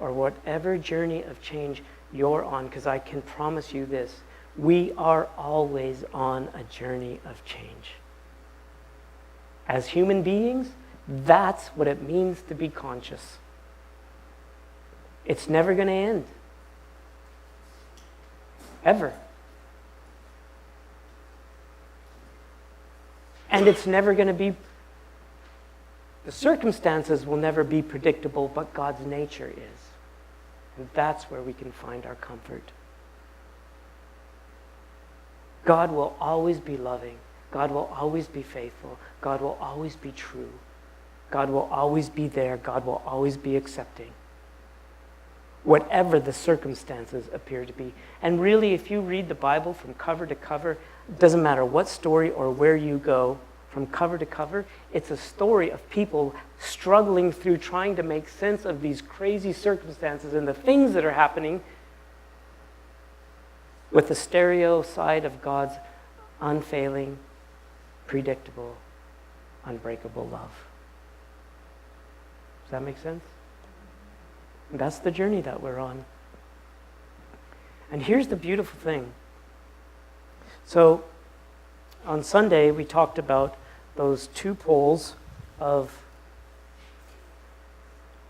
or whatever journey of change you're on, because I can promise you this, we are always on a journey of change. As human beings, that's what it means to be conscious. It's never going to end. Ever. And it's never going to be, the circumstances will never be predictable, but God's nature is. And that's where we can find our comfort. God will always be loving. God will always be faithful. God will always be true. God will always be there. God will always be accepting. Whatever the circumstances appear to be. And really, if you read the Bible from cover to cover, it doesn't matter what story or where you go, from cover to cover, it's a story of people struggling through trying to make sense of these crazy circumstances and the things that are happening with the stereo side of God's unfailing, predictable, unbreakable love. Does that make sense? And that's the journey that we're on. And here's the beautiful thing. So, on Sunday, we talked about those two poles of,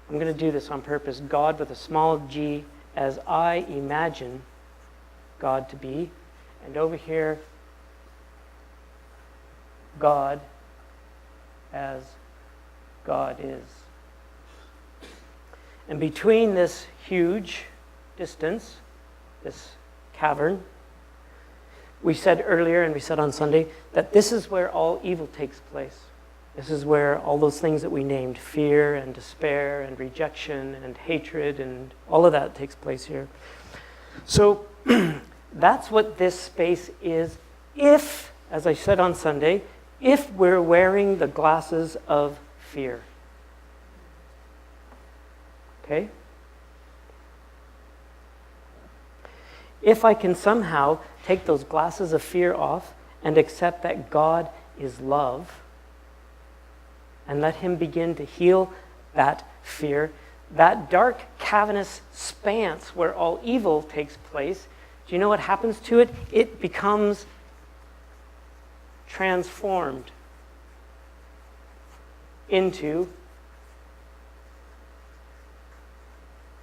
I'm going to do this on purpose, God with a small g as I imagine God to be, and over here, God as God is. And between this huge distance, this cavern, we said earlier, and we said on Sunday, that this is where all evil takes place. This is where all those things that we named, fear and despair and rejection and hatred and all of that takes place here. So that's what this space is if, as I said on Sunday, if we're wearing the glasses of fear. Okay? If I can somehow take those glasses of fear off and accept that God is love and let him begin to heal that fear, that dark, cavernous expanse where all evil takes place, do you know what happens to it? It becomes transformed into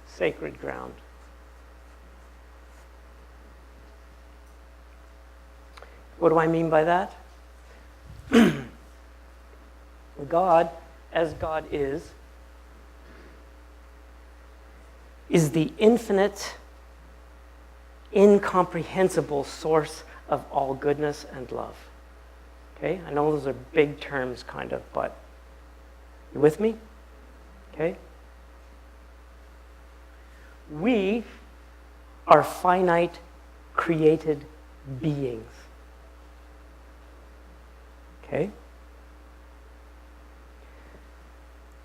sacred ground. What do I mean by that? God, as God is the infinite, incomprehensible source of all goodness and love. Okay? I know those are big terms, kind of, but you with me? Okay? We are finite, created beings. Okay?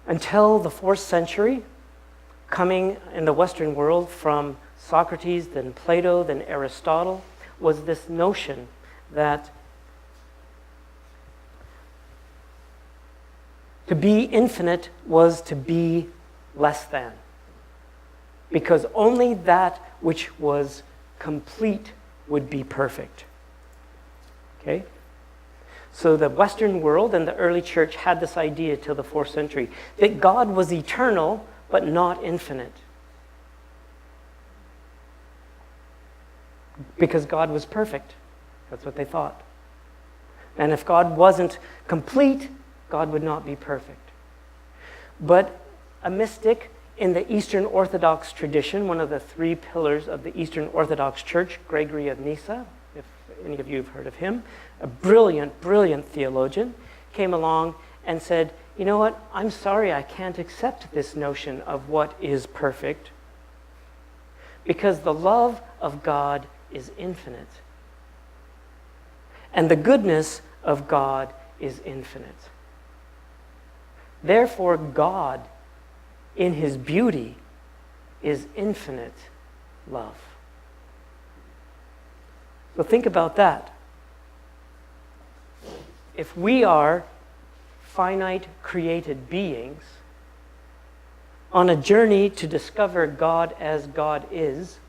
Until the 4th century, coming in the Western world from Socrates, then Plato, then Aristotle, was this notion that to be infinite was to be less than. Because only that which was complete would be perfect. Okay? So the Western world and the early church had this idea till the 4th century, that God was eternal, but not infinite. Because God was perfect. That's what they thought. And if God wasn't complete, God would not be perfect. But a mystic in the Eastern Orthodox tradition, one of the 3 pillars of the Eastern Orthodox Church, Gregory of Nyssa, if any of you have heard of him, a brilliant, brilliant theologian, came along and said, you know what, I'm sorry I can't accept this notion of what is perfect, because the love of God is infinite. And the goodness of God is infinite. Therefore, God, in his beauty, is infinite love. So think about that. If we are finite created beings, on a journey to discover God as God is,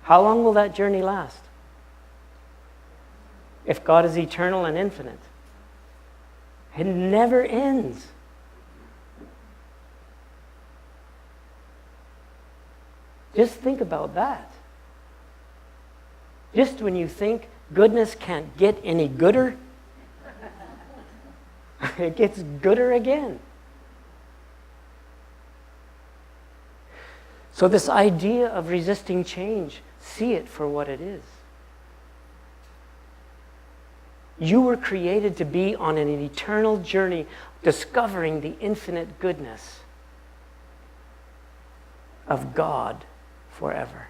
how long will that journey last? If God is eternal and infinite, it never ends. Just think about that. Just when you think goodness can't get any gooder, it gets gooder again. So this idea of resisting change, see it for what it is. You were created to be on an eternal journey discovering the infinite goodness of God forever.